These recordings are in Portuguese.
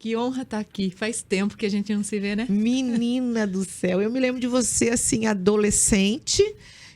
Que honra estar aqui. Faz tempo que a gente não se vê, né? Menina do céu, eu me lembro de você assim, adolescente,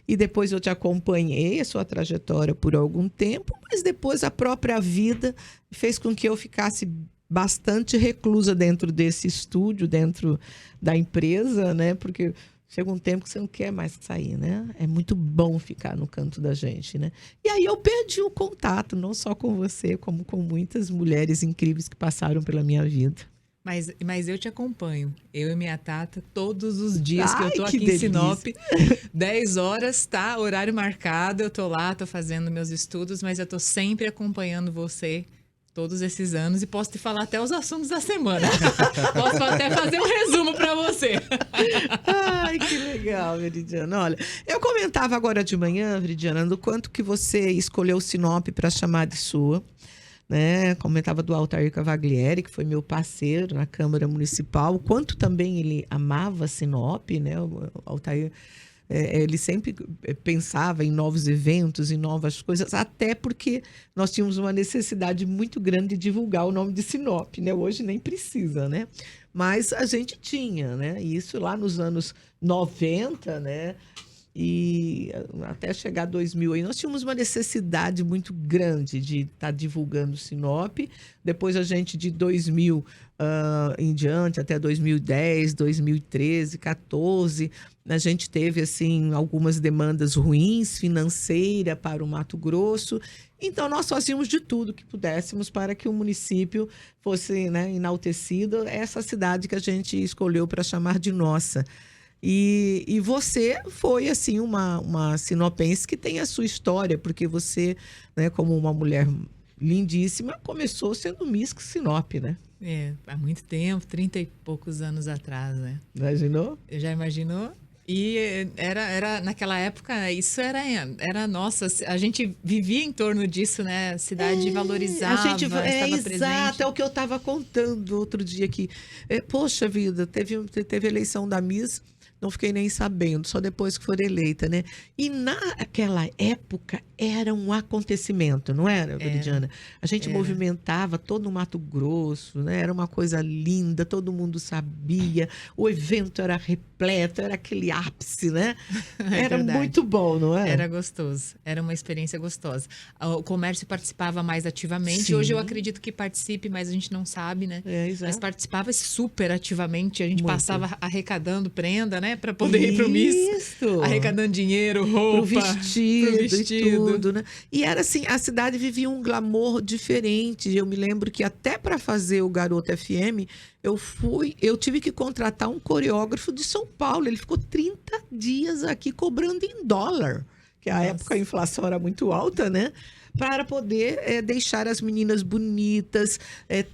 e depois eu te acompanhei, a sua trajetória por algum tempo, mas depois a própria vida fez com que eu ficasse bastante reclusa dentro desse estúdio, dentro da empresa, né? Porque chega um tempo que você não quer mais sair, né? É muito bom ficar no canto da gente, né? E aí eu perdi o contato, não só com você, como com muitas mulheres incríveis que passaram pela minha vida. Mas eu te acompanho. Eu e minha Tata, todos os dias que eu Ai, tô que aqui em delícia. Sinop, 10 horas, tá? Horário marcado, eu tô lá, tô fazendo meus estudos, mas eu tô sempre acompanhando você todos esses anos e posso te falar até os assuntos da semana. Posso até fazer um resumo para você. Ai, que legal, Veridiana. Olha, eu comentava agora de manhã, Veridiana, do quanto que você escolheu Sinop para chamar de sua, né? Comentava do Altair Cavaglieri, que foi meu parceiro na Câmara Municipal, o quanto também ele amava Sinop, né? O Altair, ele sempre pensava em novos eventos, em novas coisas, até porque nós tínhamos uma necessidade muito grande de divulgar o nome de Sinop, né? Hoje nem precisa, né? Mas a gente tinha, né? Isso lá nos anos 90, né? E até chegar a 2000 aí, nós tínhamos uma necessidade muito grande de estar divulgando Sinop. Depois a gente, de 2000 em diante, até 2010, 2013, 14, a gente teve assim algumas demandas ruins financeira para o Mato Grosso. Então nós fazíamos de tudo que pudéssemos para que o município fosse, né, enaltecido, essa cidade que a gente escolheu para chamar de nossa. E você foi, assim, uma sinopense que tem a sua história, porque você, né, como uma mulher lindíssima, começou sendo Miss Sinop, né? Há muito tempo, 30 e poucos anos atrás, né? Imaginou? Já imaginou? E era naquela época, isso era nossa, a gente vivia em torno disso, né? A cidade valorizava, estava exato, presente. é o que eu estava contando outro dia aqui. Poxa vida, teve a eleição da Miss, não fiquei nem sabendo, só depois que for eleita, né? E naquela época era um acontecimento, não era, Veridiana? A gente movimentava todo o Mato Grosso, né? Era uma coisa linda, todo mundo sabia, o evento era repleto, era aquele ápice, né? Era verdade. muito bom, não é? Era gostoso, era uma experiência gostosa. O comércio participava mais ativamente. Sim. Hoje eu acredito que participe, mas a gente não sabe, né? Exato. Mas participava super ativamente. A gente Muito. passava arrecadando prenda, né? Para poder ir pro Miss. Arrecadando dinheiro, roupa. Pro vestido. E tudo, né? E era assim, a cidade vivia um glamour diferente. Eu me lembro que até para fazer o Garota FM, eu tive que contratar um coreógrafo de São Paulo. Ele ficou 30 dias aqui cobrando em dólar, que a época a inflação era muito alta, né? Para poder deixar as meninas bonitas,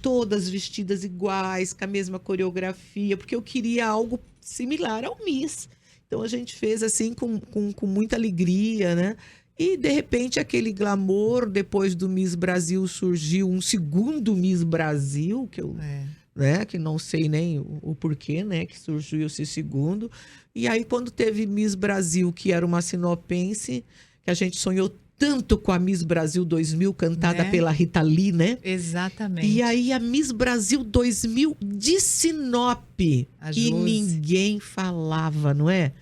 todas vestidas iguais, com a mesma coreografia, porque eu queria algo similar ao Miss. Então a gente fez assim com muita alegria, né? E de repente aquele glamour, depois do Miss Brasil surgiu um segundo Miss Brasil, que eu... Né, que não sei nem o porquê, né, que surgiu esse segundo. E aí, quando teve Miss Brasil, que era uma sinopense, que a gente sonhou tanto com a Miss Brasil 2000, cantada pela Rita Lee, né? Exatamente. E aí, a Miss Brasil 2000 de Sinop. E ninguém falava, não é?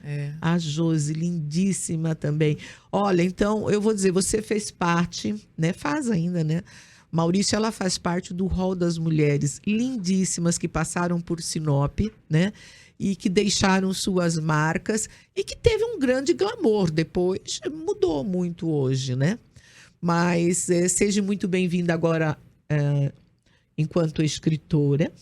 A Josi, lindíssima também. Olha, então, eu vou dizer, você fez parte, né? Faz ainda, né? Maurício, ela faz parte do hall das mulheres lindíssimas que passaram por Sinop, né? E que deixaram suas marcas e que teve um grande glamour. Depois mudou muito hoje, né? Mas seja muito bem-vinda agora enquanto escritora,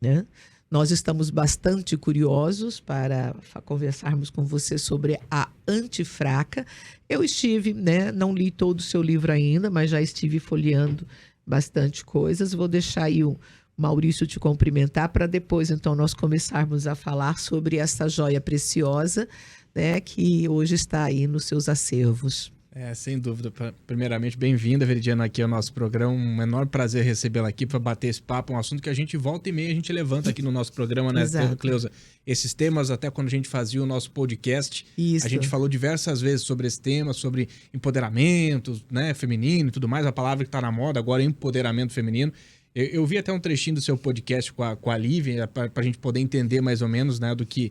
né? Nós estamos bastante curiosos para conversarmos com você sobre a Antifraca. Eu estive, né? Não li todo o seu livro ainda, mas já estive folheando bastante coisas. Vou deixar aí o Maurício te cumprimentar para depois, então, nós começarmos a falar sobre essa joia preciosa, né? Que hoje está aí nos seus acervos. Sem dúvida. Primeiramente, bem-vinda, Veridiana, aqui ao nosso programa. Um enorme prazer recebê-la aqui para bater esse papo. Um assunto que a gente volta e meia, a gente levanta aqui no nosso programa, né, Cleusa? Esses temas, até quando a gente fazia o nosso podcast, a gente falou diversas vezes sobre esse tema, sobre empoderamento, né, feminino e tudo mais. A palavra que está na moda agora é empoderamento feminino. Eu vi até um trechinho do seu podcast com a Lívia, para a gente poder entender mais ou menos, né, do que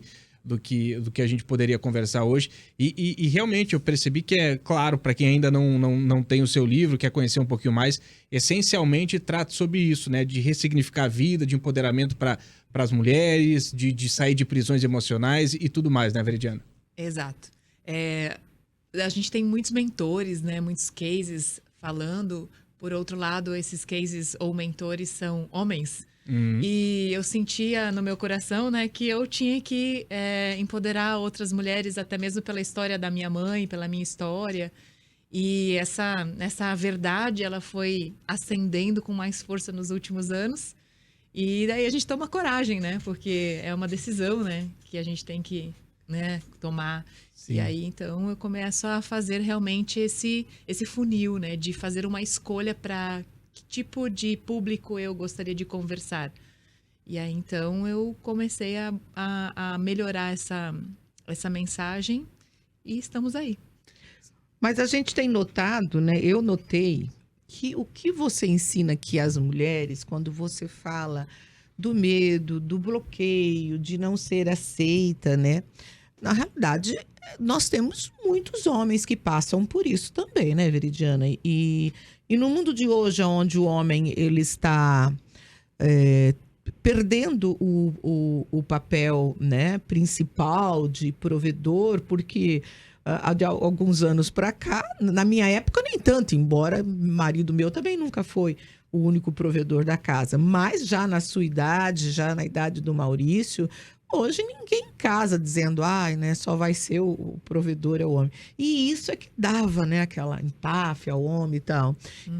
a gente poderia conversar hoje. E realmente eu percebi que é claro, para quem ainda não tem o seu livro, quer conhecer um pouquinho mais, essencialmente trata sobre isso, né? De ressignificar a vida, de empoderamento para as mulheres, de sair de prisões emocionais e tudo mais, né, Veridiana? Exato. A gente tem muitos mentores, né? Muitos cases falando. Por outro lado, esses cases ou mentores são homens. E eu sentia no meu coração, né, que eu tinha que empoderar outras mulheres, até mesmo pela história da minha mãe, pela minha história. E essa verdade, ela foi ascendendo com mais força nos últimos anos. E daí a gente toma coragem, né? Porque é uma decisão, né, que a gente tem que, né, tomar. Sim. E aí, então, eu começo a fazer realmente esse funil, né, de fazer uma escolha para que tipo de público eu gostaria de conversar. E aí, então, eu comecei a melhorar essa mensagem e estamos aí. Mas a gente tem notado, né? Eu notei que o que você ensina aqui às mulheres, quando você fala do medo, do bloqueio, de não ser aceita, né? Na realidade, nós temos muitos homens que passam por isso também, né, Veridiana? E no mundo de hoje, onde o homem ele está perdendo o papel, né, principal de provedor, porque há de alguns anos para cá, na minha época nem tanto, embora marido meu também nunca foi o único provedor da casa, mas já na sua idade, já na idade do Maurício, hoje ninguém casa dizendo, né, só vai ser o provedor é o homem. E isso é que dava, né, aquela empáfia ao homem e tal.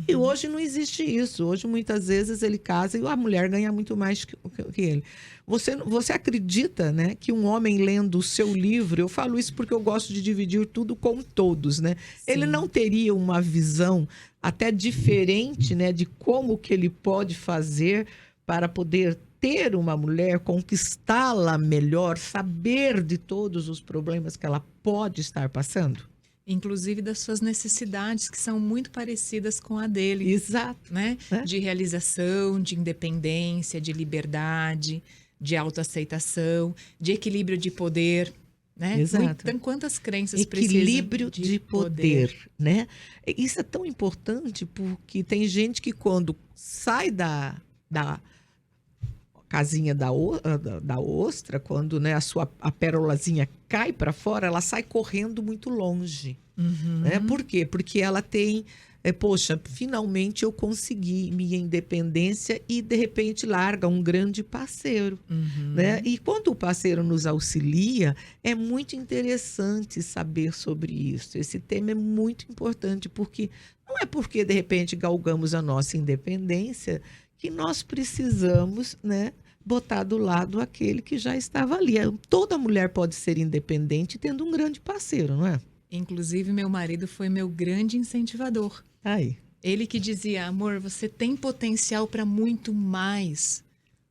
E hoje não existe isso. Hoje, muitas vezes, ele casa e a mulher ganha muito mais que ele. Você acredita, né, que um homem lendo o seu livro, eu falo isso porque eu gosto de dividir tudo com todos, né? Sim. Ele não teria uma visão até diferente, né, de como que ele pode fazer para poder ter uma mulher, conquistá-la melhor, saber de todos os problemas que ela pode estar passando? Inclusive das suas necessidades, que são muito parecidas com a dele. Exato. Né? De realização, de independência, de liberdade, de autoaceitação, de equilíbrio de poder. Né? Exato. Então, quantas crenças equilíbrio precisam de poder, né? Isso é tão importante porque tem gente que quando sai da casinha da ostra, quando, né, a pérolazinha cai para fora, ela sai correndo muito longe. Né? Por quê? Porque ela tem, poxa, finalmente eu consegui minha independência e, de repente, larga um grande parceiro. Né? E quando o parceiro nos auxilia, é muito interessante saber sobre isso. Esse tema é muito importante, porque não é porque, de repente, galgamos a nossa independência que nós precisamos, né, botar do lado aquele que já estava ali. Toda mulher pode ser independente tendo um grande parceiro, não é? Inclusive, meu marido foi meu grande incentivador. Aí. Ele que dizia, amor, você tem potencial para muito mais.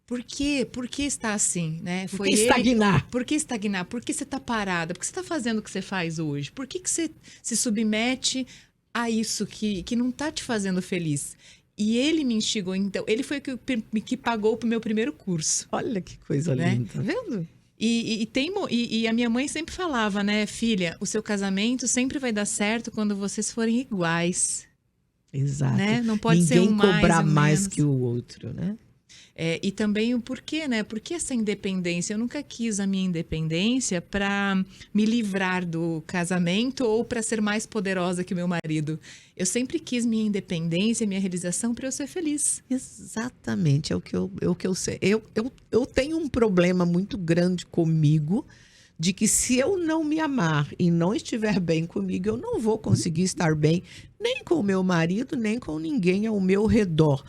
Por quê? Por que está assim? Né? Por que estagnar? Por que estagnar? Por que você está parada? Por que você está fazendo o que você faz hoje? Por que você se submete a isso que não está te fazendo feliz? E ele me instigou, então, ele foi o que pagou pro meu primeiro curso. Olha que coisa linda, tá vendo? E a minha mãe sempre falava, né, filha, o seu casamento sempre vai dar certo quando vocês forem iguais. Exato. Né? Não pode Ninguém ser um mais cobrar mais menos. que o outro, né? E também o porquê, né? Por que essa independência? Eu nunca quis a minha independência para me livrar do casamento ou para ser mais poderosa que o meu marido. Eu sempre quis minha independência, minha realização para eu ser feliz. Exatamente, é o que eu sei. Eu tenho um problema muito grande comigo, de que se eu não me amar e não estiver bem comigo, eu não vou conseguir estar bem nem com o meu marido, nem com ninguém ao meu redor.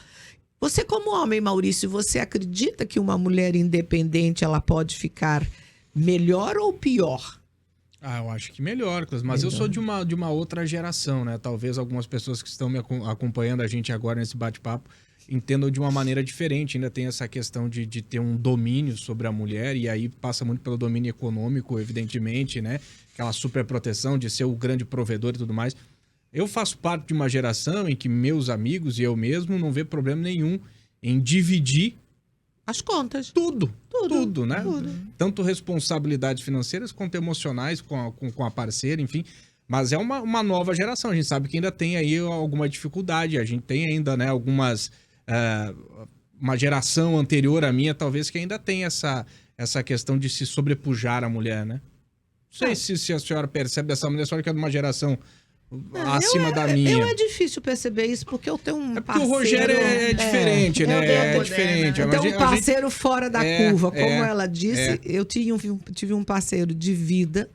Você, como homem, Maurício, você acredita que uma mulher independente ela pode ficar melhor ou pior? Eu acho que melhor, mas eu sou de uma outra geração, né? Talvez algumas pessoas que estão me acompanhando a gente agora nesse bate-papo entendam de uma maneira diferente. Ainda tem essa questão de ter um domínio sobre a mulher, e aí passa muito pelo domínio econômico, evidentemente, né? Aquela superproteção de ser o grande provedor e tudo mais. Eu faço parte de uma geração em que meus amigos e eu mesmo não vê problema nenhum em dividir As contas. tudo, né? Tudo. Tanto responsabilidades financeiras quanto emocionais com a parceira, enfim. Mas é uma nova geração. A gente sabe que ainda tem aí alguma dificuldade. A gente tem ainda, né, algumas... uma geração anterior à minha, talvez, que ainda tem essa questão de se sobrepujar a mulher, né? Não sei se a senhora percebe dessa maneira, a senhora que é de uma geração acima da minha. É difícil perceber isso, porque eu tenho um porque parceiro... o Rogério é diferente, né? eu É diferente. Eu tenho um parceiro fora da curva. Como ela disse, eu tive um parceiro de vida,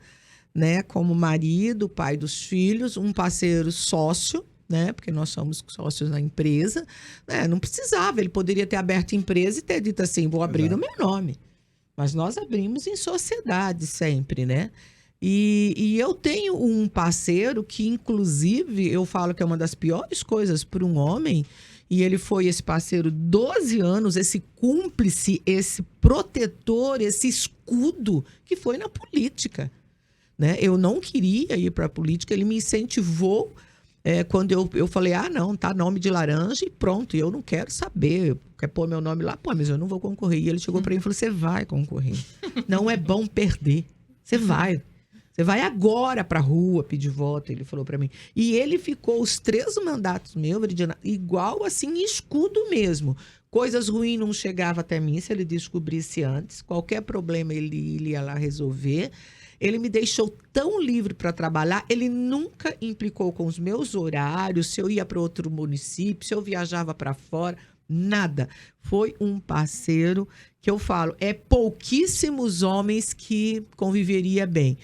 né? Como marido, pai dos filhos, um parceiro sócio, né? Porque nós somos sócios na empresa. Né? Não precisava, ele poderia ter aberto empresa e ter dito assim, vou abrir no meu nome. Mas nós abrimos em sociedade sempre, né? E eu tenho um parceiro que, inclusive, eu falo que é uma das piores coisas para um homem, e ele foi esse parceiro 12 anos, esse cúmplice, esse protetor, esse escudo que foi na política. Né? Eu não queria ir para a política, ele me incentivou quando eu falei, não, tá nome de laranja e pronto, eu não quero saber, quer pôr meu nome lá, mas eu não vou concorrer. E ele chegou para mim e falou, você vai concorrer, não é bom perder, você vai. Você vai agora pra rua pedir voto, ele falou pra mim. E ele ficou os 3 mandatos meus, Veridiana, igual assim, escudo mesmo. Coisas ruins não chegavam até mim, se ele descobrisse antes. Qualquer problema ele ia lá resolver. Ele me deixou tão livre para trabalhar, ele nunca implicou com os meus horários, se eu ia para outro município, se eu viajava para fora, nada. Foi um parceiro que eu falo, pouquíssimos homens que conviveria bem.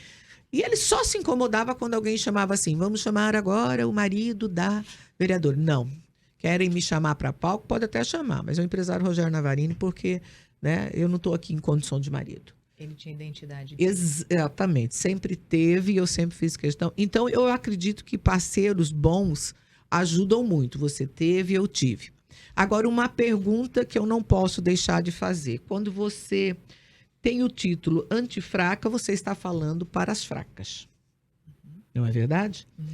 E ele só se incomodava quando alguém chamava assim, vamos chamar agora o marido da vereadora. Não, querem me chamar para palco, pode até chamar, mas é o empresário Rogério Navarini, porque né, eu não estou aqui em condição de marido. Ele tinha identidade. Exatamente, sempre teve e eu sempre fiz questão. Então, eu acredito que parceiros bons ajudam muito. Você teve, eu tive. Agora, uma pergunta que eu não posso deixar de fazer. Quando você tem o título antifraca, você está falando para as fracas. Não é verdade? Uhum.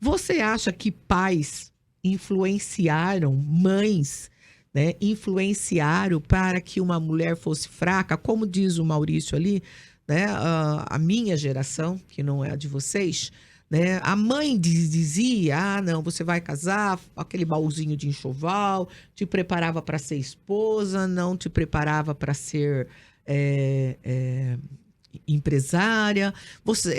Você acha que pais influenciaram, mães, né, influenciaram para que uma mulher fosse fraca? Como diz o Maurício ali, né, a minha geração, que não é a de vocês, né, a mãe dizia, não, você vai casar, aquele baúzinho de enxoval, te preparava para ser esposa, não te preparava para ser... empresária.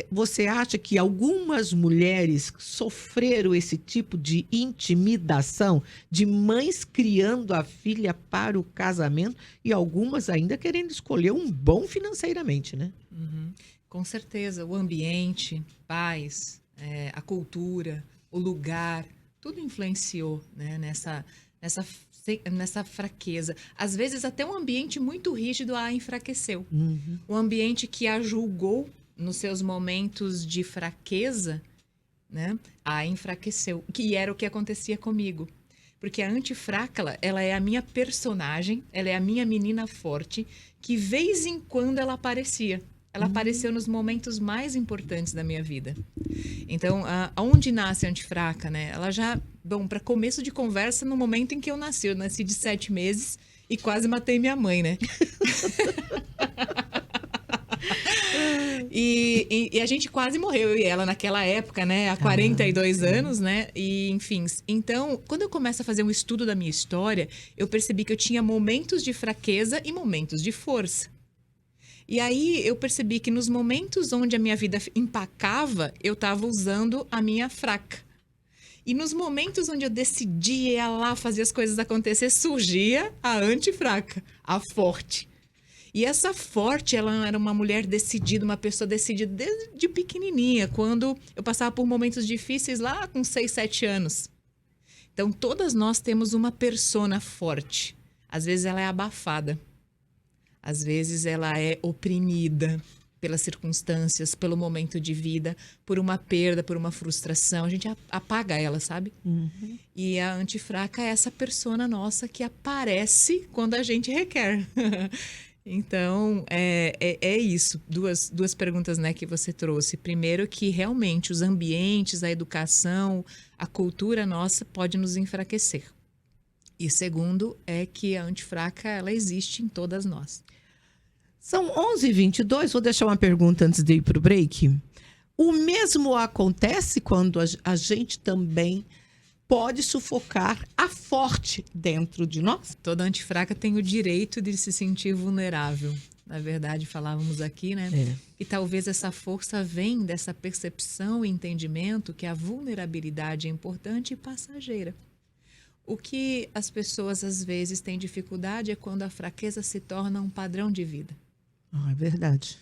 Você acha que algumas mulheres sofreram esse tipo de intimidação de mães criando a filha para o casamento e algumas ainda querendo escolher um bom financeiramente, né? Uhum. Com certeza, o ambiente, pais, a cultura, o lugar, tudo influenciou, né, nessa fraqueza. Às vezes até um ambiente muito rígido a enfraqueceu. Uhum. Um ambiente que a julgou nos seus momentos de fraqueza, né, a enfraqueceu. Que era o que acontecia comigo. Porque a antifraca, ela é a minha personagem, ela é a minha menina forte, que vez em quando ela aparecia. Ela apareceu nos momentos mais importantes da minha vida. Então, aonde nasce a antifraca, né? Ela já, bom, para começo de conversa, no momento em que eu nasci de 7 meses e quase matei minha mãe, né? E a gente quase morreu, eu e ela, naquela época, né? Há 42 anos, né? E, enfim, então, quando eu começo a fazer um estudo da minha história, eu percebi que eu tinha momentos de fraqueza e momentos de força. E aí eu percebi que nos momentos onde a minha vida empacava, eu estava usando a minha fraca. E nos momentos onde eu decidia ir lá fazer as coisas acontecer, surgia a antifraca, a forte. E essa forte, ela era uma mulher decidida, uma pessoa decidida desde pequenininha, quando eu passava por momentos difíceis lá com 6, 7 anos. Então, todas nós temos uma persona forte. Às vezes ela é abafada. Às vezes ela é oprimida pelas circunstâncias, pelo momento de vida, por uma perda, por uma frustração. A gente apaga ela, sabe? Uhum. E a antifraca é essa persona nossa que aparece quando a gente requer. Então, é isso. Duas perguntas, né, que você trouxe. Primeiro, que realmente os ambientes, a educação, a cultura nossa pode nos enfraquecer. E segundo é que a antifraca, ela existe em todas nós. São 11h22, vou deixar uma pergunta antes de ir para o break. O mesmo acontece quando a gente também pode sufocar a forte dentro de nós? Toda antifraca tem o direito de se sentir vulnerável. Na verdade, falávamos aqui, né? E talvez essa força vem dessa percepção e entendimento que a vulnerabilidade é importante e passageira. O que as pessoas às vezes têm dificuldade é quando a fraqueza se torna um padrão de vida. É verdade,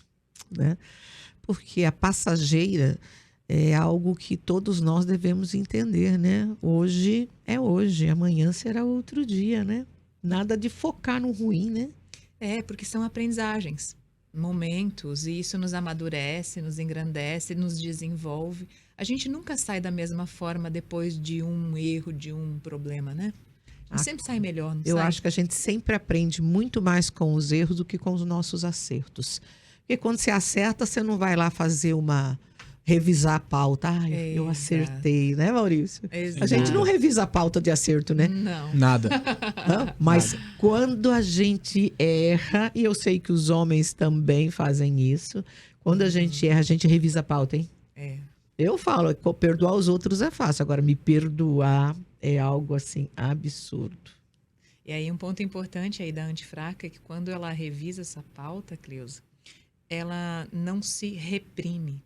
né? Porque a passageira é algo que todos nós devemos entender, né? Hoje é hoje, amanhã será outro dia, né? Nada de focar no ruim, né? Porque são aprendizagens, momentos, e isso nos amadurece, nos engrandece, nos desenvolve. A gente nunca sai da mesma forma depois de um erro, de um problema, né? A gente sempre sai melhor, não Eu sai? acho que a gente sempre aprende muito mais com os erros do que com os nossos acertos. Porque quando você acerta, você não vai lá fazer revisar a pauta. Eu acertei, né, Maurício? Exato. A gente não revisa a pauta de acerto, né? Não. Nada. Mas quando a gente erra, e eu sei que os homens também fazem isso, quando a gente erra, a gente revisa a pauta, hein? Eu falo, perdoar os outros é fácil, agora me perdoar é algo assim absurdo. E aí um ponto importante aí da antifraca é que quando ela revisa essa pauta, Cleusa, ela não se reprime.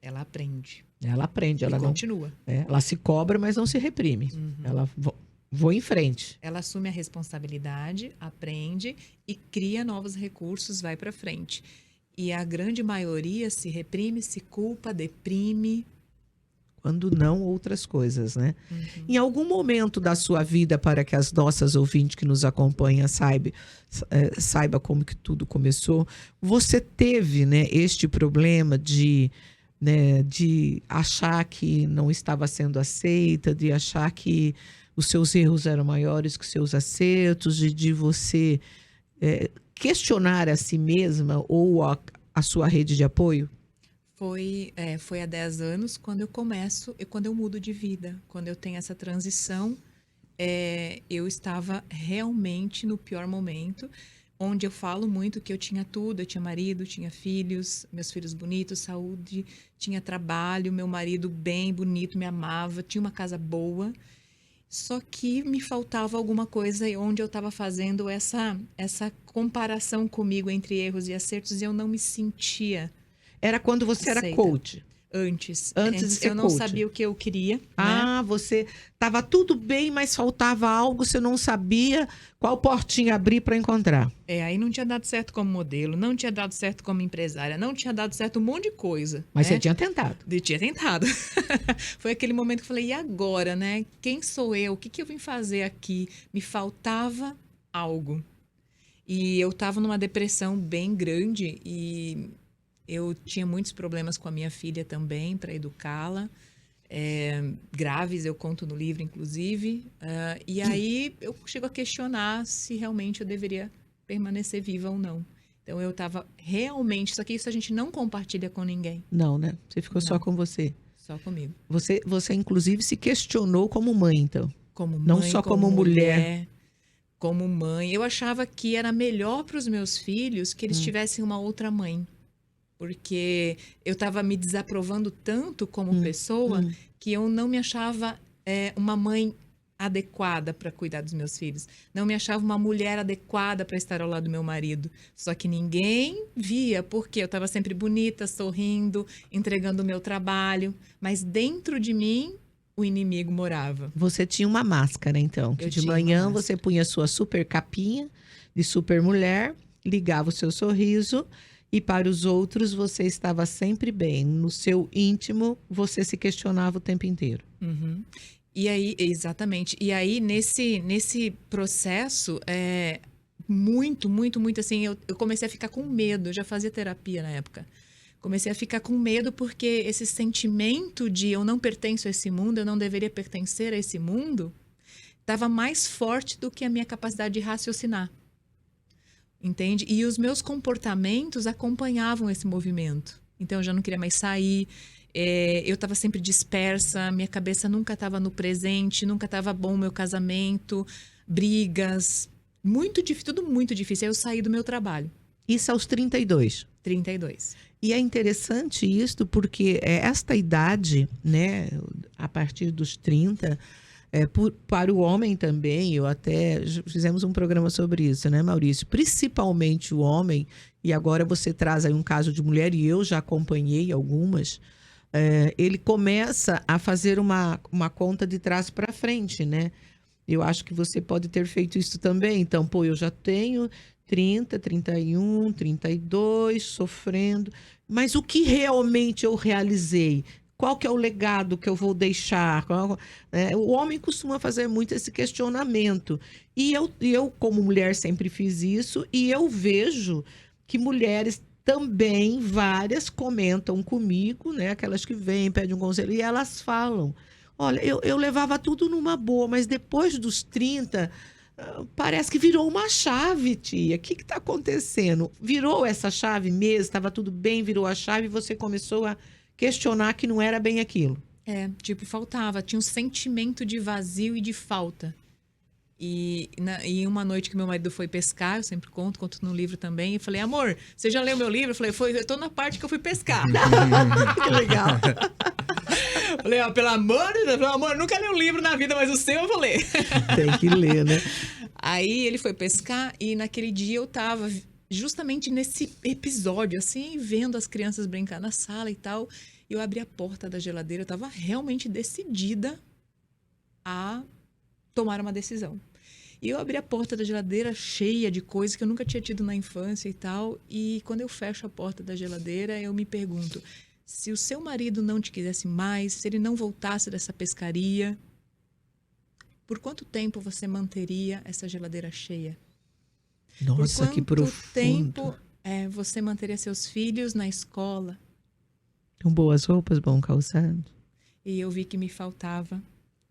Ela aprende. Ela aprende, ela não continua. Ela se cobra, mas não se reprime. Ela vou em frente. Ela assume a responsabilidade, aprende e cria novos recursos, vai para frente. E a grande maioria se reprime, se culpa, deprime. Quando não, outras coisas, né? Em algum momento da sua vida, para que as nossas ouvintes que nos acompanham saiba como que tudo começou, você teve, né, este problema de achar que não estava sendo aceita, de achar que os seus erros eram maiores que os seus acertos, de você questionar a si mesma ou a sua rede de apoio? Foi há 10 anos quando eu mudo de vida, quando eu tenho essa transição. Eu estava realmente no pior momento, onde eu falo muito que eu tinha tudo, eu tinha marido, tinha filhos, meus filhos bonitos, saúde, tinha trabalho, meu marido bem, bonito, me amava, tinha uma casa boa, só que me faltava alguma coisa onde eu estava fazendo essa comparação comigo entre erros e acertos e eu não me sentia. Era quando você era coach? Antes de ser eu não coach. sabia o que eu queria. Né? Você estava tudo bem, mas faltava algo, você não sabia qual portinha abrir para encontrar. Aí não tinha dado certo como modelo, não tinha dado certo como empresária, não tinha dado certo um monte de coisa. Mas você tinha tentado. Eu tinha tentado. Foi aquele momento que eu falei, e agora, né? Quem sou eu? O que eu vim fazer aqui? Me faltava algo. E eu estava numa depressão bem grande e eu tinha muitos problemas com a minha filha também, para educá-la. Graves, eu conto no livro, inclusive. E aí eu chego a questionar se realmente eu deveria permanecer viva ou não. Então eu estava realmente... Só que isso a gente não compartilha com ninguém. Não, né? Você ficou só com você. Só comigo. Você inclusive, se questionou como mãe, então. Como mãe, não só como mulher. Como mãe. Eu achava que era melhor para os meus filhos que eles tivessem uma outra mãe. Porque eu estava me desaprovando tanto como pessoa que eu não me achava uma mãe adequada para cuidar dos meus filhos. Não me achava uma mulher adequada para estar ao lado do meu marido. Só que ninguém via, porque eu estava sempre bonita, sorrindo, entregando o meu trabalho. Mas dentro de mim, o inimigo morava. Você tinha uma máscara, então. Que de manhã você punha sua super capinha de super mulher, ligava o seu sorriso... E para os outros, você estava sempre bem. No seu íntimo, você se questionava o tempo inteiro. E aí, exatamente. E aí, nesse processo, muito assim, eu comecei a ficar com medo. Eu já fazia terapia na época. Comecei a ficar com medo porque esse sentimento de eu não pertenço a esse mundo, eu não deveria pertencer a esse mundo, estava mais forte do que a minha capacidade de raciocinar. Entende? E os meus comportamentos acompanhavam esse movimento. Então, eu já não queria mais sair, Eu estava sempre dispersa, minha cabeça nunca estava no presente, nunca estava bom o meu casamento, brigas, muito difícil, tudo muito difícil. Aí eu saí do meu trabalho. Isso aos 32. 32. E é interessante isso porque esta idade, né, a partir dos 30, para o homem também, eu até fizemos um programa sobre isso, né, Maurício? Principalmente o homem, e agora você traz aí um caso de mulher, e eu já acompanhei algumas, ele começa a fazer uma conta de trás para frente, né? Eu acho que você pode ter feito isso também. Então, eu já tenho 30, 31, 32, sofrendo. Mas o que realmente eu realizei? Qual que é o legado que eu vou deixar? O homem costuma fazer muito esse questionamento. E eu, como mulher, sempre fiz isso. E eu vejo que mulheres também, várias, comentam comigo, né? Aquelas que vêm, pedem um conselho, e elas falam: olha, eu levava tudo numa boa, mas depois dos 30, parece que virou uma chave, tia. O que está acontecendo? Virou essa chave mesmo? Estava tudo bem, virou a chave e você começou a questionar que não era bem aquilo. Faltava. Tinha um sentimento de vazio e de falta. E uma noite que meu marido foi pescar, eu sempre conto no livro também, e falei: amor, você já leu meu livro? Eu falei: eu tô na parte que eu fui pescar. Que legal. Falei: pelo amor de Deus, amor, nunca li um livro na vida, mas o seu eu vou ler. Tem que ler, né? Aí ele foi pescar e naquele dia eu tava justamente nesse episódio, assim, vendo as crianças brincar na sala e tal. Eu abri a porta da geladeira, eu tava realmente decidida a tomar uma decisão. E eu abri a porta da geladeira cheia de coisas que eu nunca tinha tido na infância e tal. E quando eu fecho a porta da geladeira, eu me pergunto: se o seu marido não te quisesse mais, se ele não voltasse dessa pescaria, por quanto tempo você manteria essa geladeira cheia? Nossa, que profundo. Por quanto tempo você manteria seus filhos na escola? Com boas roupas, bom calçado. E eu vi que me faltava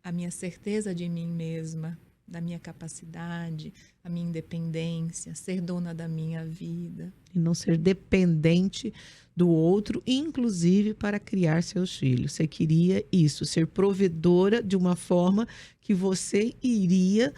a minha certeza de mim mesma, da minha capacidade, a minha independência, ser dona da minha vida. E não ser dependente do outro, inclusive para criar seus filhos. Você queria isso, ser provedora de uma forma que você iria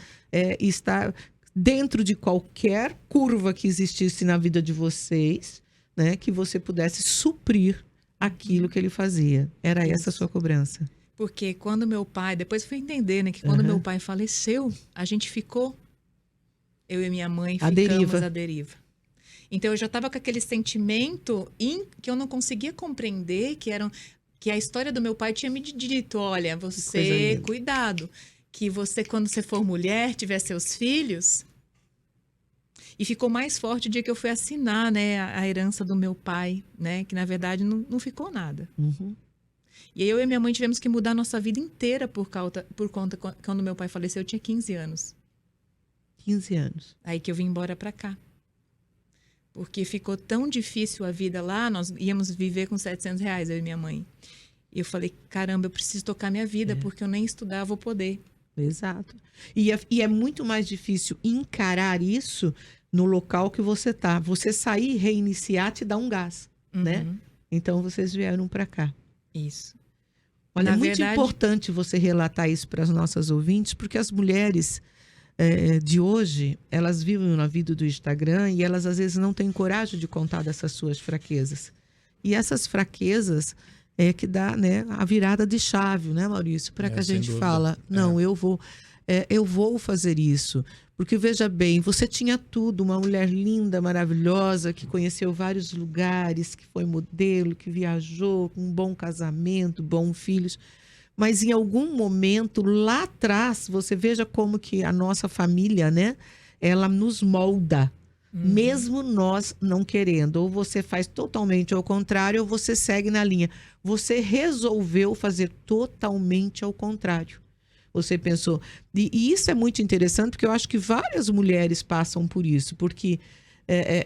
estar dentro de qualquer curva que existisse na vida de vocês, né, que você pudesse suprir aquilo que ele fazia. Era essa a sua cobrança. Porque quando meu pai... Depois eu fui entender, né? Que quando meu pai faleceu, a gente ficou... Eu e minha mãe ficamos à deriva. Então, eu já estava com aquele sentimento que eu não conseguia compreender, que a história do meu pai tinha me dito: olha, você... Cuidado. Que você, quando você for mulher, tiver seus filhos... E ficou mais forte o dia que eu fui assinar, né, a herança do meu pai, né? Que, na verdade, não ficou nada. Uhum. E eu e minha mãe tivemos que mudar a nossa vida inteira por conta quando meu pai faleceu, eu tinha 15 anos. 15 anos. Aí que eu vim embora para cá. Porque ficou tão difícil a vida lá, nós íamos viver com R$700, eu e minha mãe. E eu falei: caramba, eu preciso tocar minha vida, porque eu nem estudar vou poder. Exato. E é muito mais difícil encarar isso no local que você tá. Você sair e reiniciar te dá um gás, né? Então, vocês vieram para cá. Isso. Olha, é muito importante você relatar isso para as nossas ouvintes, porque as mulheres de hoje, elas vivem na vida do Instagram e elas às vezes não têm coragem de contar dessas suas fraquezas. E essas fraquezas é que dá, né, a virada de chave, né, Maurício? Para que a gente fala: não, eu vou fazer isso. Porque, veja bem, você tinha tudo, uma mulher linda, maravilhosa, que conheceu vários lugares, que foi modelo, que viajou, com um bom casamento, bons filhos. Mas em algum momento, lá atrás, você veja como que a nossa família, né, ela nos molda, mesmo nós não querendo. Ou você faz totalmente ao contrário, ou você segue na linha. Você resolveu fazer totalmente ao contrário. Você pensou... E isso é muito interessante, porque eu acho que várias mulheres passam por isso. Porque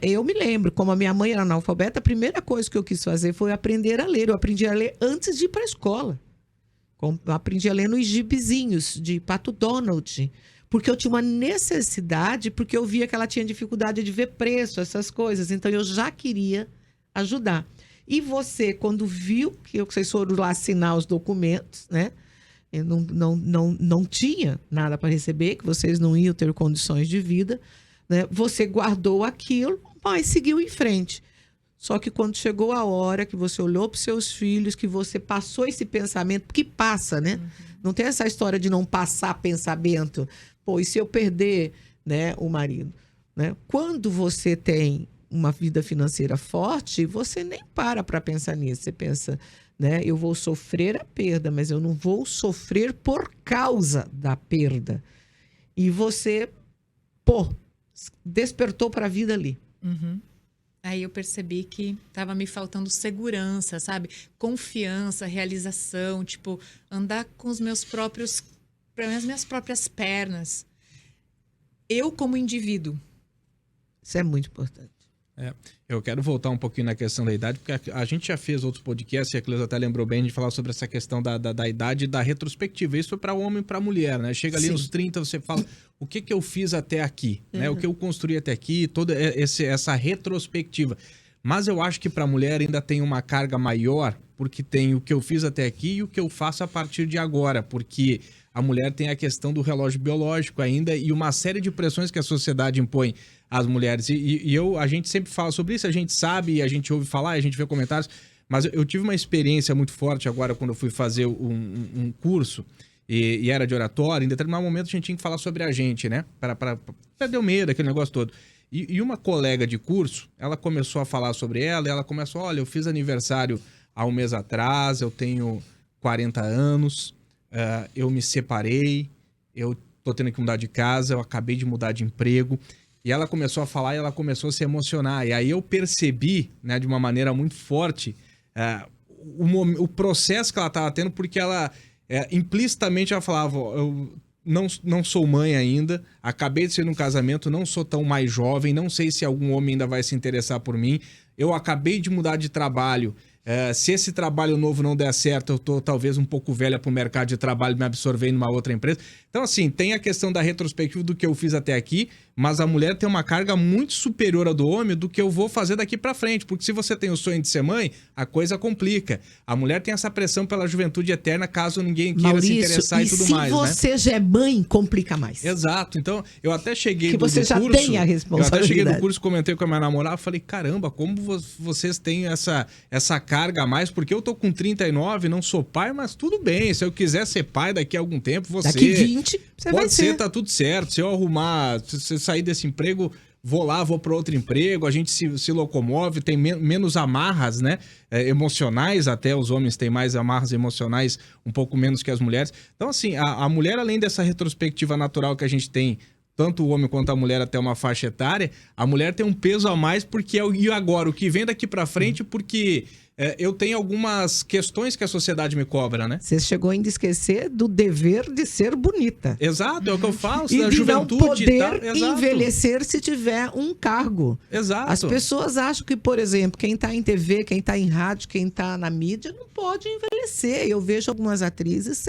eu me lembro, como a minha mãe era analfabeta, a primeira coisa que eu quis fazer foi aprender a ler. Eu aprendi a ler antes de ir para a escola. Eu aprendi a ler nos gibizinhos de Pato Donald. Porque eu tinha uma necessidade, porque eu via que ela tinha dificuldade de ver preço, essas coisas. Então, eu já queria ajudar. E você, quando viu que vocês foram lá assinar os documentos, né? Não tinha nada para receber, que vocês não iam ter condições de vida, né? Você guardou aquilo, mas seguiu em frente. Só que quando chegou a hora que você olhou para os seus filhos, que você passou esse pensamento, porque passa, né? Não tem essa história de não passar pensamento. Pô, e se eu perder, né, o marido? Né? Quando você tem uma vida financeira forte, você nem para pensar nisso. Você pensa, né, eu vou sofrer a perda, mas eu não vou sofrer por causa da perda. E você, despertou para a vida ali. Aí eu percebi que estava me faltando segurança, sabe? Confiança, realização, tipo, andar com as minhas próprias pernas. Eu como indivíduo. Isso é muito importante. Eu quero voltar um pouquinho na questão da idade, porque a gente já fez outros podcasts, e a Cleusa até lembrou bem de falar sobre essa questão da idade e da retrospectiva. Isso é para homem e para mulher, né? Chega ali nos 30, você fala, o que eu fiz até aqui? Né? O que eu construí até aqui, toda essa retrospectiva. Mas eu acho que para a mulher ainda tem uma carga maior, porque tem o que eu fiz até aqui e o que eu faço a partir de agora, porque a mulher tem a questão do relógio biológico ainda e uma série de pressões que a sociedade impõe às mulheres. A gente sempre fala sobre isso, a gente sabe, a gente ouve falar, a gente vê comentários, mas eu tive uma experiência muito forte agora quando eu fui fazer um curso e era de oratório. Em determinado momento a gente tinha que falar sobre a gente, né? Para perder o medo, aquele negócio todo. E uma colega de curso, ela começou a falar sobre ela, e ela começou, olha, eu fiz aniversário há um mês atrás, eu tenho 40 anos, eu me separei, eu tô tendo que mudar de casa, eu acabei de mudar de emprego. E ela começou a falar e ela começou a se emocionar. E aí eu percebi, né, de uma maneira muito forte, o processo que ela estava tendo, porque ela, implicitamente, ela falava, eu não sou mãe ainda, acabei de ser num casamento, não sou tão mais jovem, não sei se algum homem ainda vai se interessar por mim, eu acabei de mudar de trabalho, se esse trabalho novo não der certo, eu tô talvez um pouco velha pro mercado de trabalho, me absorver numa outra empresa. Então, assim, tem a questão da retrospectiva do que eu fiz até aqui, mas a mulher tem uma carga muito superior à do homem do que eu vou fazer daqui pra frente. Porque se você tem o sonho de ser mãe, a coisa complica. A mulher tem essa pressão pela juventude eterna, caso ninguém queira se interessar e tudo mais, né? Se você já é mãe, complica mais. Exato. Então, eu até cheguei do curso... Que você já tem a responsabilidade. Eu até cheguei no curso, comentei com a minha namorada, falei, caramba, como vocês têm essa carga a mais? Porque eu tô com 39, não sou pai, mas tudo bem. Se eu quiser ser pai daqui a algum tempo, daqui 20, você vai ser. Pode ser, tá tudo certo. Se eu arrumar, se sair desse emprego, vou para outro emprego, a gente se locomove, tem menos amarras, né? Emocionais, até os homens têm mais amarras emocionais, um pouco menos que as mulheres. Então, assim, a mulher, além dessa retrospectiva natural que a gente tem, tanto o homem quanto a mulher até uma faixa etária, a mulher tem um peso a mais porque e agora, o que vem daqui para frente, porque eu tenho algumas questões que a sociedade me cobra, né? Você chegou ainda a esquecer do dever de ser bonita. Exato, é o que eu falo, e da de juventude não poder e tal. envelhecer se tiver um cargo. Exato. As pessoas acham que, por exemplo, quem está em TV, quem está em rádio, quem está na mídia, não pode envelhecer. Eu vejo algumas atrizes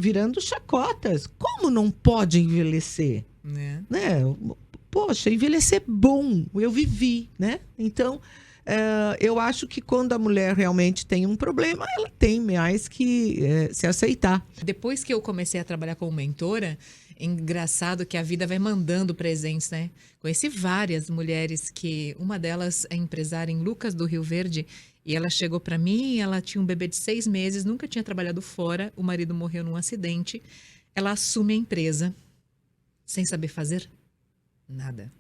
virando chacotas. Como não pode envelhecer? Né? Poxa, envelhecer bom. Eu vivi, né? Então... eu acho que quando a mulher realmente tem um problema, ela tem mais que se aceitar. Depois que eu comecei a trabalhar como mentora, é engraçado que a vida vai mandando presentes, né? Conheci várias mulheres que... Uma delas é empresária em Lucas do Rio Verde, e ela chegou para mim, ela tinha um bebê de 6 meses, nunca tinha trabalhado fora, o marido morreu num acidente. Ela assume a empresa, sem saber fazer nada.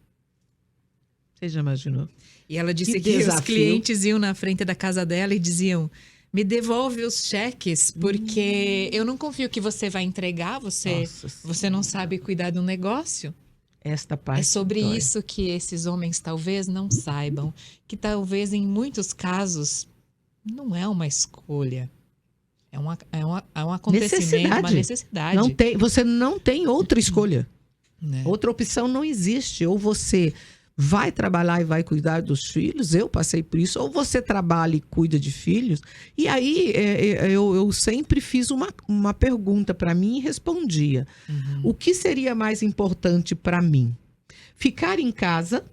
Você já imaginou? E ela disse que os clientes iam na frente da casa dela e diziam, me devolve os cheques, porque eu não confio que você vai entregar, você não sabe cuidar do negócio. Esta parte é sobre isso que esses homens talvez não saibam, que talvez em muitos casos não é uma escolha. É um acontecimento, uma necessidade. Você não tem outra escolha. Outra opção não existe. Ou você... vai trabalhar e vai cuidar dos filhos, eu passei por isso, ou você trabalha e cuida de filhos. E aí eu sempre fiz uma pergunta para mim e respondia. O que seria mais importante para mim? Ficar em casa,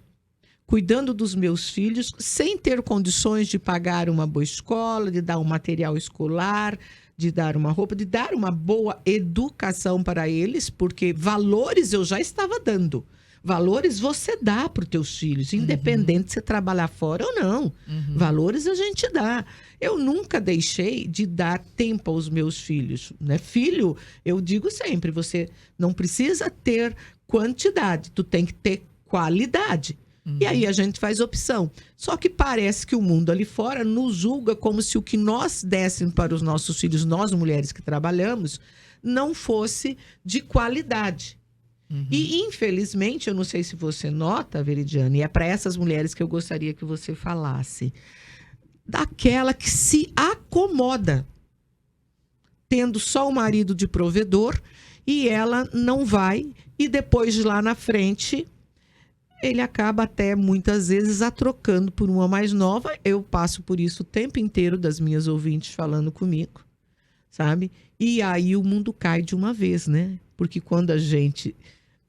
cuidando dos meus filhos, sem ter condições de pagar uma boa escola, de dar um material escolar, de dar uma roupa, de dar uma boa educação para eles, porque valores eu já estava dando. Valores você dá para os teus filhos, independente de você trabalhar fora ou não. Valores a gente dá. Eu nunca deixei de dar tempo aos meus filhos, né? Filho, eu digo sempre, você não precisa ter quantidade, tu tem que ter qualidade. E aí a gente faz opção. Só que parece que o mundo ali fora nos julga como se o que nós dessemos para os nossos filhos, nós mulheres que trabalhamos, não fosse de qualidade. E, infelizmente, eu não sei se você nota, Veridiane, e é para essas mulheres que eu gostaria que você falasse, daquela que se acomoda, tendo só o marido de provedor, e ela não vai, e depois de lá na frente, ele acaba até muitas vezes a trocando por uma mais nova. Eu passo por isso o tempo inteiro das minhas ouvintes falando comigo, sabe? E aí o mundo cai de uma vez, né? Porque quando a gente,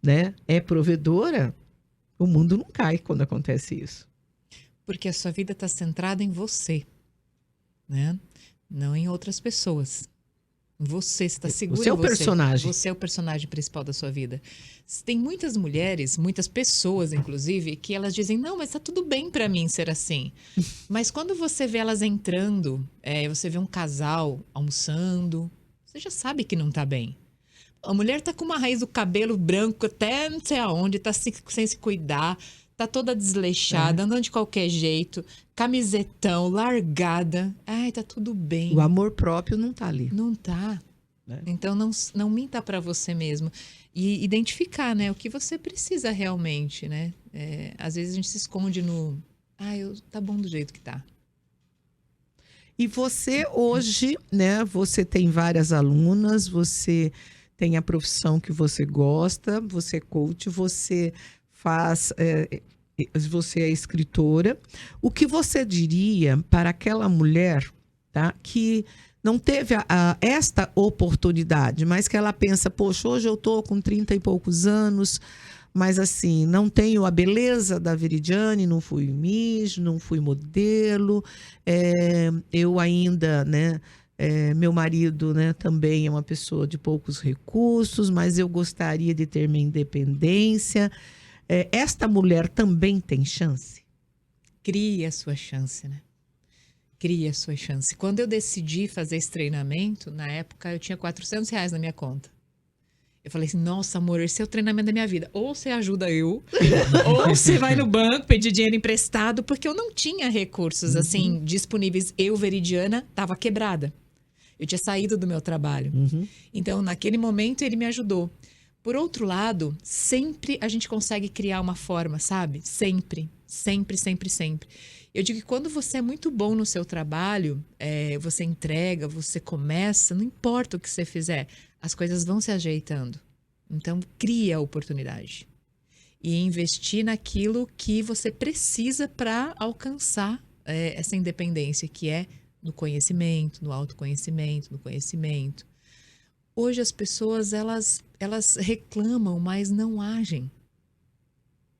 né, é provedora, o mundo não cai quando acontece isso. Porque a sua vida está centrada em você, né? Não em outras pessoas. Você está segura. Você é o personagem. Você é o personagem principal da sua vida. Tem muitas mulheres, muitas pessoas, inclusive, que elas dizem, não, mas tá tudo bem para mim ser assim. Mas quando você vê elas entrando, você vê um casal almoçando, você já sabe que não tá bem. A mulher tá com uma raiz do cabelo branco até não sei aonde, tá sem se cuidar, tá toda desleixada, andando de qualquer jeito, camisetão, largada. Ai, tá tudo bem. O amor próprio não tá ali. Não tá. Então, não minta para você mesmo. E identificar, né, o que você precisa realmente, né? Às vezes a gente se esconde no... tá bom do jeito que tá. E você hoje, né, você tem várias alunas, você tem a profissão que você gosta, você é coach, você faz... você é escritora. O que você diria para aquela mulher, tá, que não teve esta oportunidade, mas que ela pensa, poxa, hoje eu tô com 30 e poucos anos, mas assim, não tenho a beleza da Veridiane, não fui Miss, não fui modelo, eu ainda, né, meu marido, né, também é uma pessoa de poucos recursos, mas eu gostaria de ter minha independência. Esta mulher também tem chance? Crie a sua chance, né? Crie a sua chance. Quando eu decidi fazer esse treinamento, na época eu tinha R$400 na minha conta. Eu falei assim, nossa, amor, esse é o treinamento da minha vida. Ou você ajuda eu, ou você vai no banco pedir dinheiro emprestado, porque eu não tinha recursos assim disponíveis. Eu, Veridiana, estava quebrada. Eu tinha saído do meu trabalho. Então, naquele momento, ele me ajudou. Por outro lado, sempre a gente consegue criar uma forma, sabe? Sempre, sempre, sempre, sempre. Eu digo que quando você é muito bom no seu trabalho, você entrega, você começa, não importa o que você fizer, as coisas vão se ajeitando. Então, cria a oportunidade. E investir naquilo que você precisa para alcançar essa independência, que é no conhecimento, no autoconhecimento, no conhecimento. Hoje as pessoas, elas reclamam, mas não agem.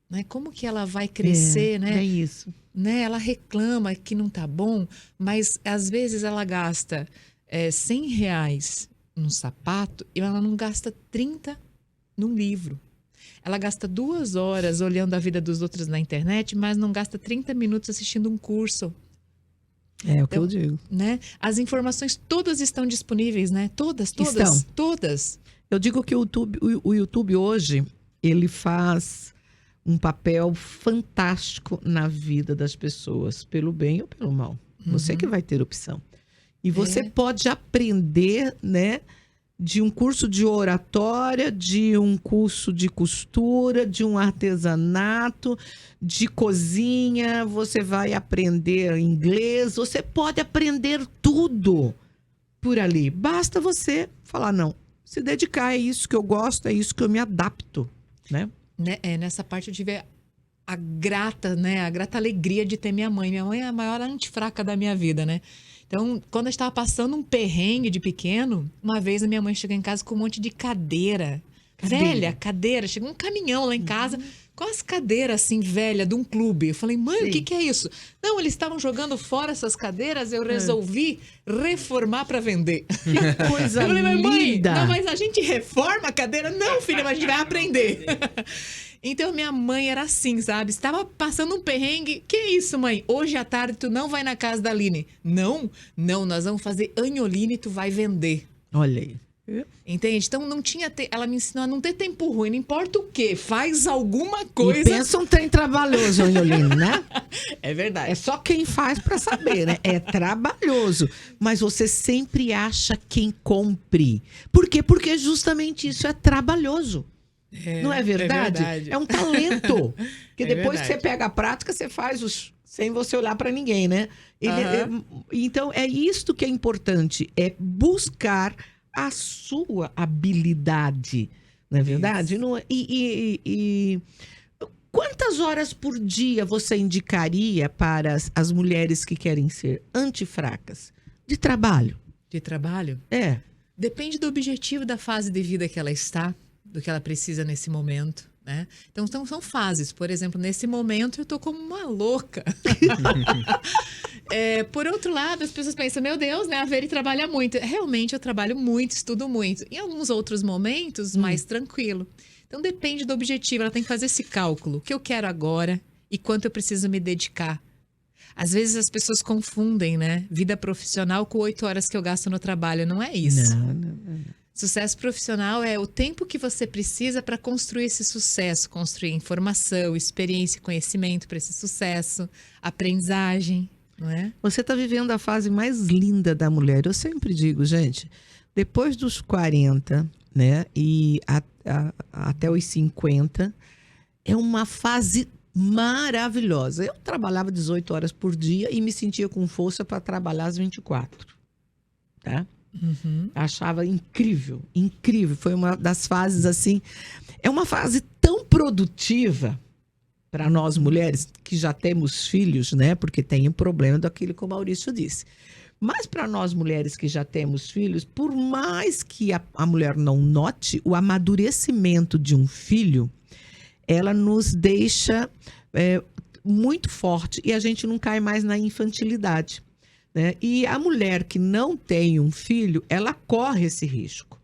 Né? Como que ela vai crescer, né? É isso. Né? Ela reclama que não tá bom, mas às vezes ela gasta R$100 num sapato e ela não gasta 30 num livro. Ela gasta 2 horas olhando a vida dos outros na internet, mas não gasta 30 minutos assistindo um curso. É o que eu digo. Né? As informações todas estão disponíveis, né? Todas. Eu digo que o YouTube hoje, ele faz um papel fantástico na vida das pessoas, pelo bem ou pelo mal. Você que vai ter opção. E você pode aprender, né, de um curso de oratória, de um curso de costura, de um artesanato, de cozinha, você vai aprender inglês, você pode aprender tudo por ali. Basta você falar, não, se dedicar, é isso que eu gosto, é isso que eu me adapto, né? Nessa parte eu tive a grata alegria de ter minha mãe. Minha mãe é a maior antifraca da minha vida, né? Então, quando eu estava passando um perrengue de pequeno, uma vez a minha mãe chegou em casa com um monte de cadeira. Velha cadeira. Chegou um caminhão lá em casa com as cadeiras assim, velha, de um clube. Eu falei, mãe, Sim. o que é isso? Não, eles estavam jogando fora essas cadeiras, eu resolvi reformar para vender. Que coisa Eu falei, mas mãe, linda. não, mas a gente reforma a cadeira? Não, filha, mas a gente vai aprender. Então, minha mãe era assim, sabe? Estava passando um perrengue. Que isso, mãe? Hoje à tarde tu não vai na casa da Aline. Não, nós vamos fazer anholine e tu vai vender. Olha aí. Entende? Então, não tinha... Ela me ensinou a não ter tempo ruim. Não importa o quê. Faz alguma E coisa. pensa um trem trabalhoso, Anholino, né? É verdade. É só quem faz pra saber, né? É trabalhoso. Mas você sempre acha quem compre. Por quê? Porque justamente isso é trabalhoso. Não é verdade? É um talento. Porque É depois que verdade. você pega a prática, você faz sem você olhar para ninguém, né? Então, é isto que é importante. É buscar a sua habilidade. Não é verdade? Não, quantas horas por dia você indicaria para as mulheres que querem ser antifracas? De trabalho. De trabalho? É. Depende do objetivo da fase de vida que ela está, do que ela precisa nesse momento, né? Então, são fases. Por exemplo, nesse momento eu tô como uma louca. Por outro lado, as pessoas pensam, meu Deus, né? A Veri trabalha muito. Realmente, eu trabalho muito, estudo muito. Em alguns outros momentos, mais tranquilo. Então, depende do objetivo. Ela tem que fazer esse cálculo. O que eu quero agora e quanto eu preciso me dedicar. Às vezes, as pessoas confundem, né? Vida profissional com 8 horas que eu gasto no trabalho. Não é isso. Não. Sucesso profissional é o tempo que você precisa para construir esse sucesso, construir informação, experiência e conhecimento para esse sucesso, aprendizagem, não é? Você está vivendo a fase mais linda da mulher. Eu sempre digo, gente, depois dos 40, né, e até os 50, é uma fase maravilhosa. Eu trabalhava 18 horas por dia e me sentia com força para trabalhar as 24, tá? Achava incrível, incrível. Foi uma das fases assim. É uma fase tão produtiva para nós mulheres que já temos filhos, né? Porque tem o problema daquilo que o Maurício disse. Mas para nós mulheres que já temos filhos, por mais que a mulher não note, o amadurecimento de um filho, ela nos deixa muito forte e a gente não cai mais na infantilidade. Né? E a mulher que não tem um filho, ela corre esse risco.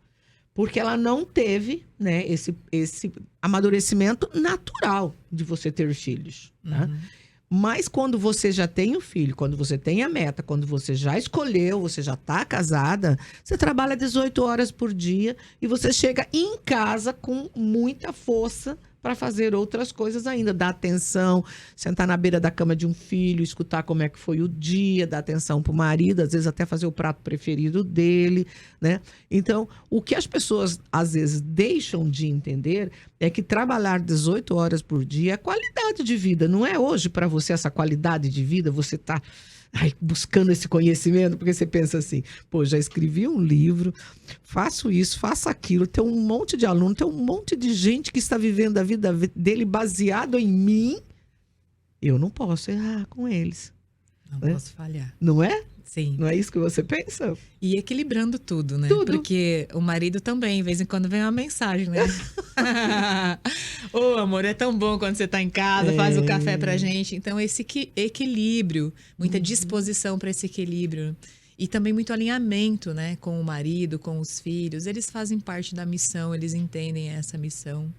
Porque ela não teve, né, esse amadurecimento natural de você ter filhos. Tá? Mas quando você já tem um filho, quando você tem a meta, quando você já escolheu, você já está casada, você trabalha 18 horas por dia e você chega em casa com muita força para fazer outras coisas ainda, dar atenção, sentar na beira da cama de um filho, escutar como é que foi o dia, dar atenção para o marido, às vezes até fazer o prato preferido dele, né? Então, o que as pessoas às vezes deixam de entender é que trabalhar 18 horas por dia é qualidade de vida. Não é hoje para você essa qualidade de vida, você está buscando esse conhecimento, porque você pensa assim, pô, já escrevi um livro, faço isso, faço aquilo, tem um monte de aluno, tem um monte de gente que está vivendo a vida dele baseado em mim, eu não posso errar com eles. Não posso falhar. Não é? Sim. Não é isso que você pensa? E equilibrando tudo, né? Tudo. Porque o marido também, de vez em quando vem uma mensagem, né? Ô, amor, é tão bom quando você tá em casa, faz o café pra gente. Então, esse equilíbrio, muita disposição para esse equilíbrio. E também muito alinhamento, né? Com o marido, com os filhos. Eles fazem parte da missão, eles entendem essa missão.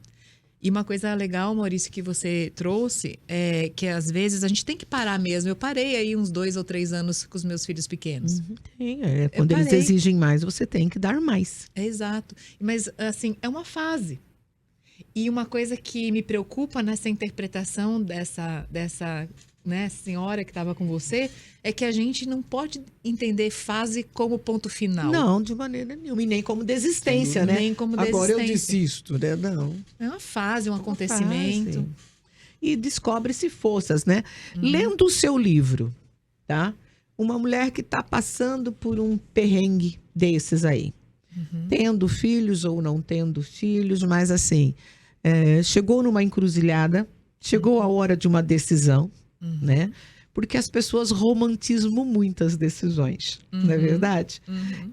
E uma coisa legal, Maurício, que você trouxe, é que às vezes a gente tem que parar mesmo. Eu parei aí uns 2 ou 3 anos com os meus filhos pequenos. Tem, quando eles exigem mais, você tem que dar mais. É exato. Mas, assim, é uma fase. E uma coisa que me preocupa nessa interpretação dessa né, senhora que estava com você, é que a gente não pode entender fase como ponto final. Não, de maneira nenhuma. E nem como desistência, né? Nem como Agora desistência. eu desisto, né? Não. É uma fase, um acontecimento. Fase. E descobre-se forças, né? Lendo o seu livro, tá? Uma mulher que está passando por um perrengue desses aí. Tendo filhos ou não tendo filhos, mas assim, chegou numa encruzilhada, chegou a hora de uma decisão, né? Porque as pessoas romantizam muitas decisões, não é verdade?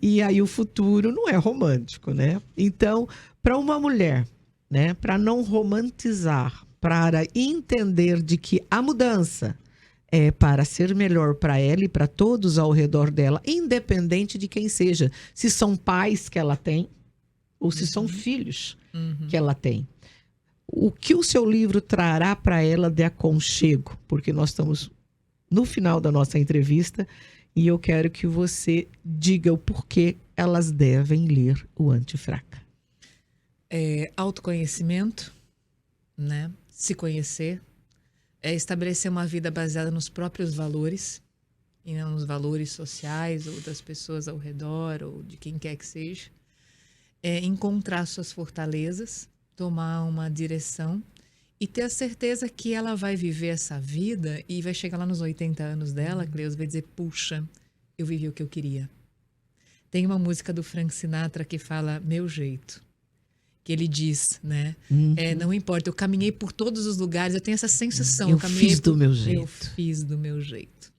E aí o futuro não é romântico, né? Então, para uma mulher, né, para não romantizar para entender de que a mudança é para ser melhor para ela e para todos ao redor dela, independente de quem seja. Se são pais que ela tem ou se são filhos que ela tem. O que o seu livro trará para ela de aconchego? Porque nós estamos no final da nossa entrevista e eu quero que você diga o porquê elas devem ler o Antifraca. Autoconhecimento, né? Se conhecer, estabelecer uma vida baseada nos próprios valores e não nos valores sociais ou das pessoas ao redor ou de quem quer que seja. Encontrar suas fortalezas, tomar uma direção e ter a certeza que ela vai viver essa vida e vai chegar lá nos 80 anos dela, Cleusa, vai dizer, puxa, eu vivi o que eu queria. Tem uma música do Frank Sinatra que fala meu jeito. Que ele diz, né? Não importa, eu caminhei por todos os lugares, eu tenho essa sensação. Eu fiz do meu jeito. Eu fiz do meu jeito.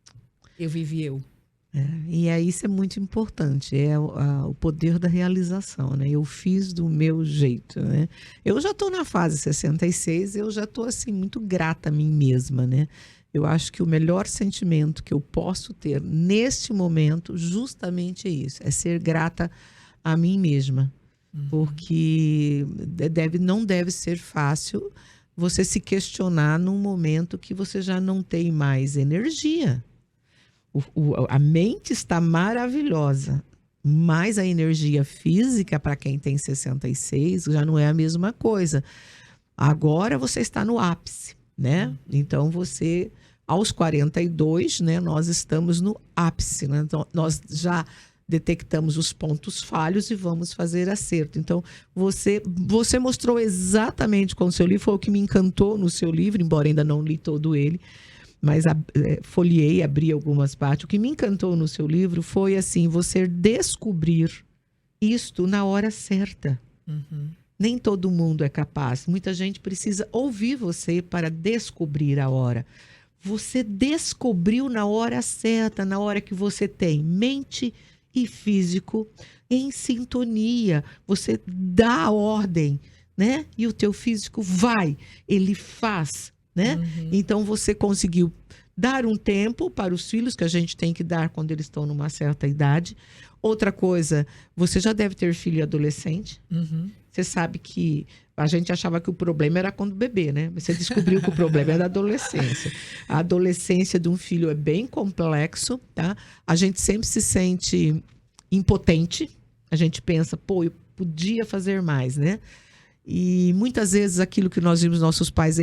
Eu vivi eu. E aí isso é muito importante, o poder da realização, né? Eu fiz do meu jeito, né? Eu já estou na fase 66, eu já estou assim muito grata a mim mesma, né? Eu acho que o melhor sentimento que eu posso ter neste momento justamente é isso, é ser grata a mim mesma. Porque não deve ser fácil você se questionar num momento que você já não tem mais energia. A mente está maravilhosa, mas a energia física para quem tem 66 já não é a mesma coisa. Agora você está no ápice, né? Então você, aos 42, né, nós estamos no ápice, né? Então, nós já detectamos os pontos falhos e vamos fazer acerto. Então, você mostrou exatamente com o seu livro, foi o que me encantou no seu livro, embora ainda não li todo ele, mas folheei, abri algumas partes. O que me encantou no seu livro foi assim, você descobrir isto na hora certa. Nem todo mundo é capaz. Muita gente precisa ouvir você para descobrir a hora. Você descobriu na hora certa, na hora que você tem mente e físico em sintonia. Você dá a ordem, né? E o teu físico vai, ele faz, né? Então você conseguiu dar um tempo para os filhos, que a gente tem que dar quando eles estão numa certa idade. Outra coisa, você já deve ter filho adolescente. Você sabe que a gente achava que o problema era quando bebê, né? Você descobriu que o problema é da adolescência. A adolescência de um filho é bem complexo, tá? A gente sempre se sente impotente. A gente pensa, pô, eu podia fazer mais, né? E muitas vezes aquilo que nós vimos nossos pais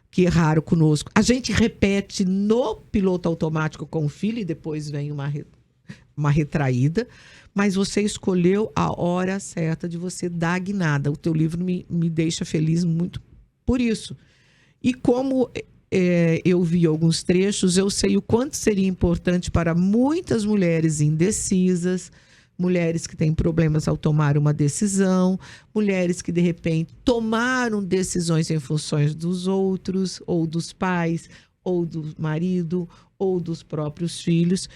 que erraram conosco, a gente repete no piloto automático com o filho e depois vem uma retraída. Mas você escolheu a hora certa de você dar a guinada. O teu livro me deixa feliz muito por isso. E como eu vi alguns trechos, eu sei o quanto seria importante para muitas mulheres indecisas, mulheres que têm problemas ao tomar uma decisão, mulheres que, de repente, tomaram decisões em funções dos outros, ou dos pais, ou do marido, ou dos próprios filhos.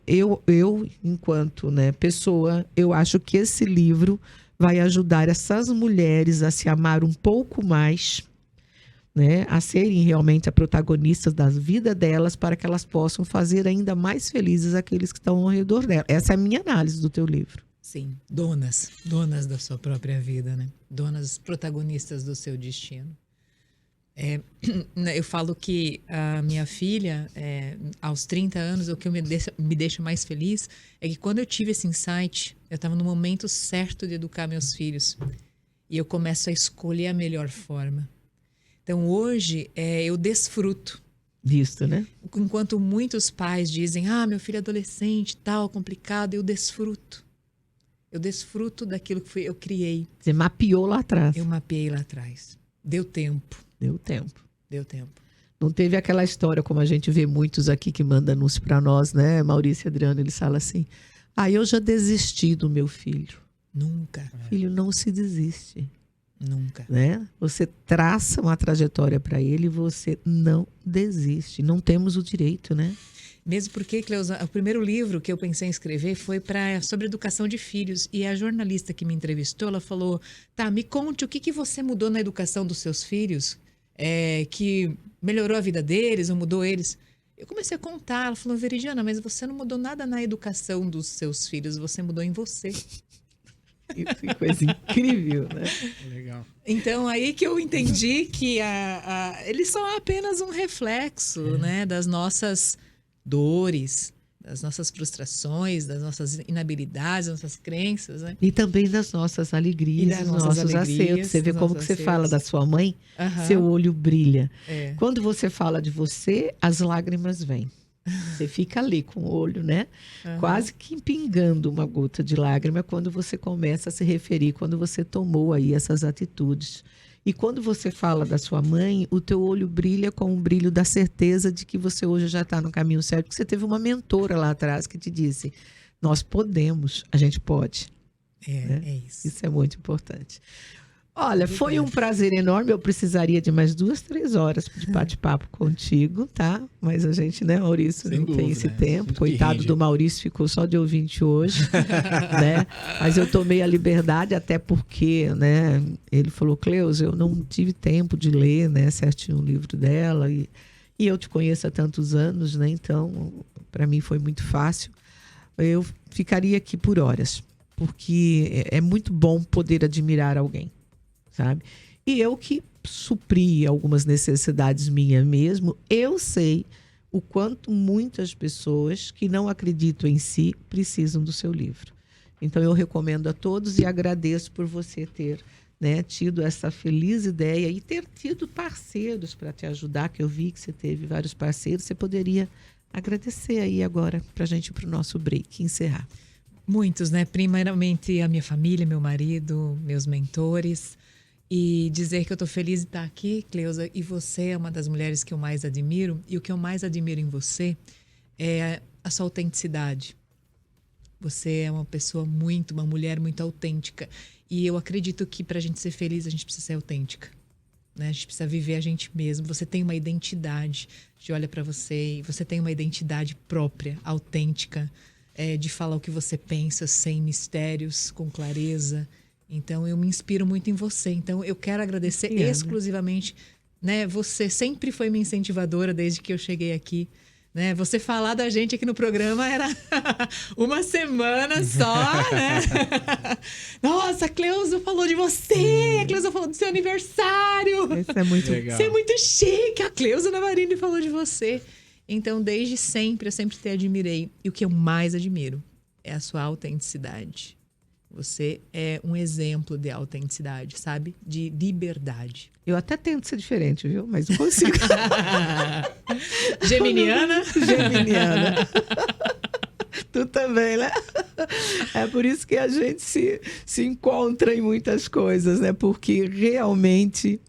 Eu enquanto, né, pessoa, eu acho que esse livro vai ajudar essas mulheres a se amar um pouco mais, né, a serem realmente as protagonistas da vida delas, para que elas possam fazer ainda mais felizes aqueles que estão ao redor dela. Essa é a minha análise do teu livro. Sim, donas da sua própria vida, né? Donas protagonistas do seu destino. Eu falo que a minha filha, aos 30 anos, o que me deixa mais feliz é que quando eu tive esse insight, eu estava no momento certo de educar meus filhos. E eu começo a escolher a melhor forma. Então, hoje, eu desfruto disso, né? Enquanto muitos pais dizem, meu filho é adolescente, tal, complicado, eu desfruto. Eu desfruto daquilo que eu criei. Você mapeou lá atrás. Eu mapeei lá atrás. Deu tempo. Deu tempo. Deu tempo. Não teve aquela história, como a gente vê muitos aqui que mandam anúncio para nós, né? Maurício e Adriano, eles falam assim, eu já desisti do meu filho. Nunca. Filho, não se desiste. Nunca. Né? Você traça uma trajetória para ele e você não desiste. Não temos o direito, né? Mesmo porque, Cleusa, o primeiro livro que eu pensei em escrever foi sobre educação de filhos. E a jornalista que me entrevistou, ela falou, tá, me conte o que você mudou na educação dos seus filhos, que melhorou a vida deles ou mudou eles. Eu comecei a contar, ela falou, Veridiana, mas você não mudou nada na educação dos seus filhos, você mudou em você. Que coisa incrível, né? Legal. Então, aí que eu entendi que eles são apenas um reflexo, né, das nossas dores, das nossas frustrações, das nossas inabilidades, das nossas crenças, né? E também das nossas alegrias, dos nossos acertos. Você vê como que você fala da sua mãe, seu olho brilha. Quando você fala de você, as lágrimas vêm. Você fica ali com o olho, né? Quase que pingando uma gota de lágrima quando você começa a se referir, quando você tomou aí essas atitudes. E quando você fala da sua mãe, o teu olho brilha com o brilho da certeza de que você hoje já está no caminho certo, que você teve uma mentora lá atrás que te disse, nós podemos, a gente pode. Né? É isso. Isso é muito importante. Olha, foi um prazer enorme. Eu precisaria de mais 2, 3 horas de bate-papo contigo, tá? Mas a gente, né, Maurício, sem não dúvida, tem esse né? tempo. Muito Coitado do Maurício, ficou só de ouvinte hoje, né? Mas eu tomei a liberdade, até porque, né, ele falou, Cleusa, eu não tive tempo de ler, né, certinho o livro dela. E eu te conheço há tantos anos, né? Então, para mim foi muito fácil. Eu ficaria aqui por horas, porque é muito bom poder admirar alguém. Sabe? E eu que supri algumas necessidades minhas mesmo, eu sei o quanto muitas pessoas que não acreditam em si precisam do seu livro. Então eu recomendo a todos e agradeço por você ter, né, tido essa feliz ideia e ter tido parceiros para te ajudar, que eu vi que você teve vários parceiros. Você poderia agradecer aí agora para a gente ir para o nosso break e encerrar. Muitos, né? Primeiramente a minha família, meu marido, meus mentores. E dizer que eu estou feliz de estar aqui, Cleusa, e você é uma das mulheres que eu mais admiro. E o que eu mais admiro em você é a sua autenticidade. Você é uma mulher muito autêntica. E eu acredito que para a gente ser feliz, a gente precisa ser autêntica. Né? A gente precisa viver a gente mesmo. Você tem uma identidade. A gente olha para você e você tem uma identidade própria, autêntica, de falar o que você pensa sem mistérios, com clareza. Então, eu me inspiro muito em você. Então, eu quero agradecer exclusivamente, né? Você sempre foi minha incentivadora desde que eu cheguei aqui, né? Você falar da gente aqui no programa era uma semana só, né? Nossa, a Cleusa falou de você! A Cleusa falou do seu aniversário! Isso é muito legal. Você é muito chique! A Cleusa Navarini falou de você. Então, desde sempre, eu sempre te admirei. E o que eu mais admiro é a sua autenticidade. Você é um exemplo de autenticidade, sabe? De liberdade. Eu até tento ser diferente, viu? Mas não consigo. Geminiana? Geminiana. Tu também, né? É por isso que a gente se encontra em muitas coisas, né? Porque realmente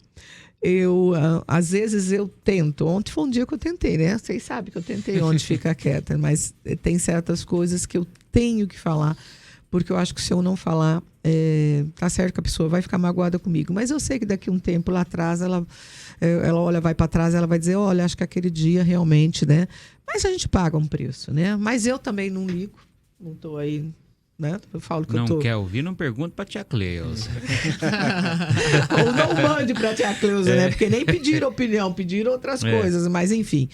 às vezes eu tento. Ontem foi um dia que eu tentei, né? Vocês sabem que eu tentei ontem ficar quieta, mas tem certas coisas que eu tenho que falar. Porque eu acho que se eu não falar, tá certo que a pessoa vai ficar magoada comigo. Mas eu sei que daqui a um tempo lá atrás, ela olha, vai para trás, ela vai dizer, olha, acho que aquele dia realmente, né? Mas a gente paga um preço, né? Mas eu também não ligo, não tô aí, né? Eu falo que não eu tô... quer ouvir, não pergunta pra tia Cleusa. Ou não mande pra tia Cleusa, né? Porque nem pediram opinião, pediram outras coisas, mas enfim.